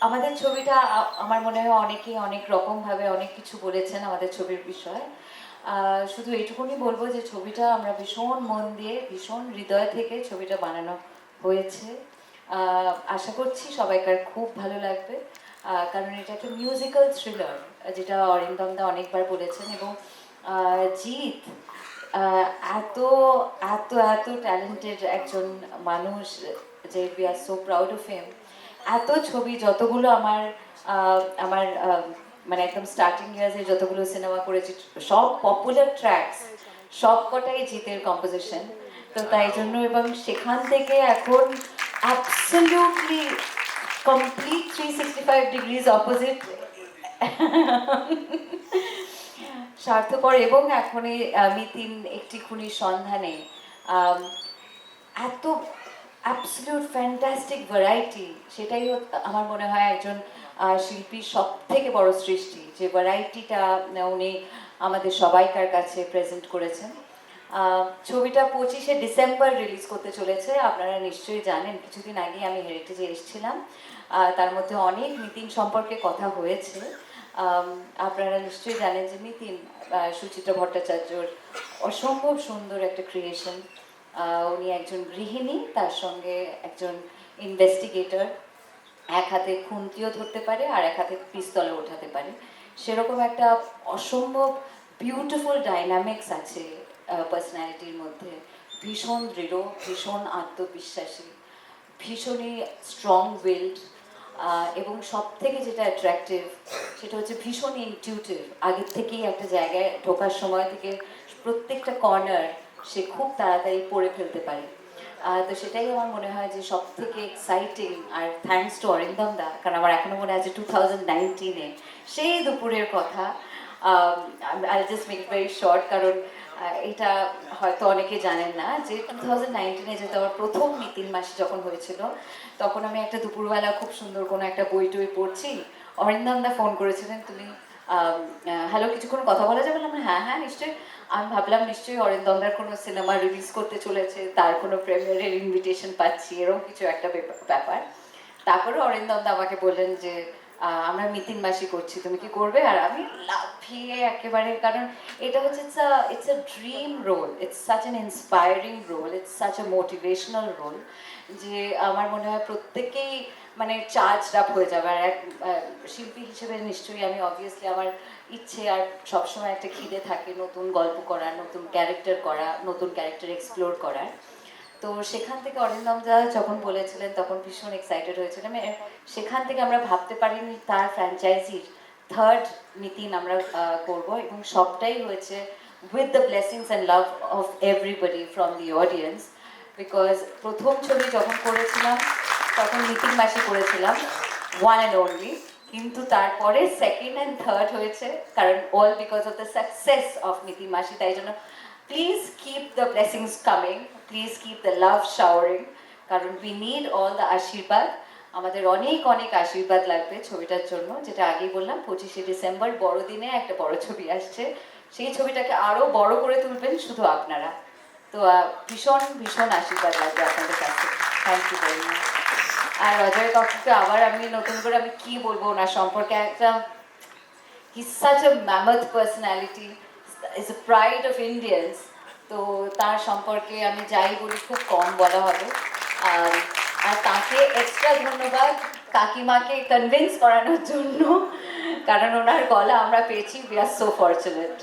আমাদের ছবিটা আমার মনে হয় অনেকেই অনেক রকমভাবে অনেক কিছু বলেছেন আমাদের ছবির বিষয়ে। শুধু এইটুকুনি বলবো যে ছবিটা আমরা ভীষণ মন দিয়ে ভীষণ হৃদয় থেকে ছবিটা বানানো হয়েছে। আশা করছি সবাইকার খুব ভালো লাগবে, কারণ এটা একটা মিউজিক্যাল থ্রিলার, যেটা অরিন্দম দা অনেকবার বলেছেন। এবং জিৎ এত এত এত ট্যালেন্টেড একজন মানুষ, যে we are so proud of him. এত ছবি যতগুলো আমার আমার মানে একদম স্টার্টিং ইয়ার্সে যতগুলো সিনেমা করেছি, সব পপুলার ট্র্যাকস সব কটাই জিতের কম্পোজিশন। তো তাই জন্য, এবং সেখান থেকে এখন অ্যাবসলিউটলি কমপ্লিট 365 ডিগ্রিজ অপোজিট স্বার্থপর। এবং এখন মিতিন একটি খুনির সন্ধানে এত অ্যাবসলিউট ফ্যান্টাস্টিক ভ্যারাইটি, সেটাই আমার মনে হয় একজন শিল্পীর সব থেকে বড় সৃষ্টি, যে ভ্যারাইটিটা উনি আমাদের সবাইকার কাছে প্রেজেন্ট করেছেন। ছবিটা 25শে ডিসেম্বর রিলিজ করতে চলেছে। আপনারা নিশ্চয়ই জানেন, কিছুদিন আগে আমি হেরিটেজে এসেছিলাম, তার মধ্যে অনেক মিতিন সম্পর্কে কথা হয়েছে। আপনারা নিশ্চয়ই জানেন যে মিতিন সুচিত্রা ভট্টাচার্যর অসম্ভব সুন্দর একটা ক্রিয়েশন। উনি একজন গৃহিণী, তার সঙ্গে একজন ইনভেস্টিগেটর, এক হাতে খুন্তিও ধরতে পারে আর এক হাতে পিস্তলও ওঠাতে পারে। সেরকম একটা অসম্ভব বিউটিফুল ডাইনামিক্স আছে পার্সোনালিটির মধ্যে। ভীষণ দৃঢ়, ভীষণ আত্মবিশ্বাসী, ভীষণই স্ট্রং উইলড, এবং সব থেকে যেটা অ্যাট্রাকটিভ সেটা হচ্ছে ভীষণ ইনটিউটিভ। আগের থেকেই একটা জায়গায় ঢোকার সময় থেকে প্রত্যেকটা কর্নার সে খুব তাড়াতাড়ি পড়ে ফেলতে পারে। তো সেটাই আমার মনে হয় যে সব থেকে এক্সাইটিং। আর থ্যাঙ্কস টু অরিন্দম দা, কারণ আমার এখনো মনে আছে 2019-এ সেই দুপুরের কথা। I just make it very short, কারণ এটা হয়তো অনেকে জানেন না যে 2019-এ যেহেতু আমার প্রথম মিতিন মাসি যখন হয়েছিল, তখন আমি একটা দুপুরবেলা খুব সুন্দর কোনো একটা বই টই পড়ছি, অরিন্দম দা ফোন করেছিলেন, তুমি হ্যালো কিছুক্ষণ কথা বলা যাবে? বললাম হ্যাঁ হ্যাঁ নিশ্চয়ই। আমি ভাবলাম নিশ্চয়ই অরিন্দমদার কোনো সিনেমা রিলিজ করতে চলেছে, তার কোনো প্রিমিয়ারের ইনভিটেশন পাচ্ছি, এরকম কিছু একটা ব্যাপার। তারপরে অরিন্দমদা আমাকে বললেন যে আমরা মিতিন মাসি করছি, তুমি কি করবে? আর আমি লাফিয়ে একেবারে, কারণ এটা হচ্ছে it's a dream role, it's such an inspiring role, it's such a motivational role, যে আমার মনে হয় প্রত্যেকেই মানে চার্জ আপ হয়ে যাবে। আর এক শিল্পী হিসেবে নিশ্চয়ই আমি অবভিয়াসলি আমার ইচ্ছে আর সবসময় একটা খিদে থাকে নতুন গল্প করার, নতুন ক্যারেক্টার করা, নতুন ক্যারেক্টার এক্সপ্লোর করার। তো সেখান থেকে অরিন্দম দা যখন বলেছিলেন তখন ভীষণ এক্সাইটেড হয়েছিলাম। সেখান থেকে আমরা ভাবতে পারিনি তার ফ্র্যাঞ্চাইজির থার্ড মিতিন আমরা করব, এবং সবটাই হয়েছে with the blessings and love of everybody from the audience. Because প্রথম ছবি যখন করেছিলাম তখন মিতিন মাসি করেছিলাম, ওয়ান অ্যান্ড অনলি, কিন্তু তারপরে সেকেন্ড অ্যান্ড থার্ড হয়েছে, কারণ all because of the success of Mitin মাসি। তাই জন্য please keep the blessings coming, please keep the love showering, কারণ উই নিড অল দ্য আশীর্বাদ। আমাদের অনেক অনেক আশীর্বাদ লাগবে ছবিটার জন্য, যেটা আগেই বললাম 25শে ডিসেম্বর বড়দিনে একটা বড় ছবি আসছে, সেই ছবিটাকে আরও বড় করে তুলবেন শুধু আপনারা। তো ভীষণ ভীষণ আশীর্বাদ লাগবে আপনাদের কাছে। Thank you very much. আর অজয় কাকুকে আবার আমি নতুন করে আমি কি বলবো ওনার সম্পর্কে, একটা he's such a mammoth personality, is a pride of Indians. তো তার সম্পর্কে আমি যাই বলি খুব কম বলা হবে। আর তাকে এক্সট্রা ধন্যবাদ কাকিমাকে কনভিন্স করানোর জন্য, কারণ ওনার গলা আমরা পেয়েছি, উই আর সো ফরচুনেট।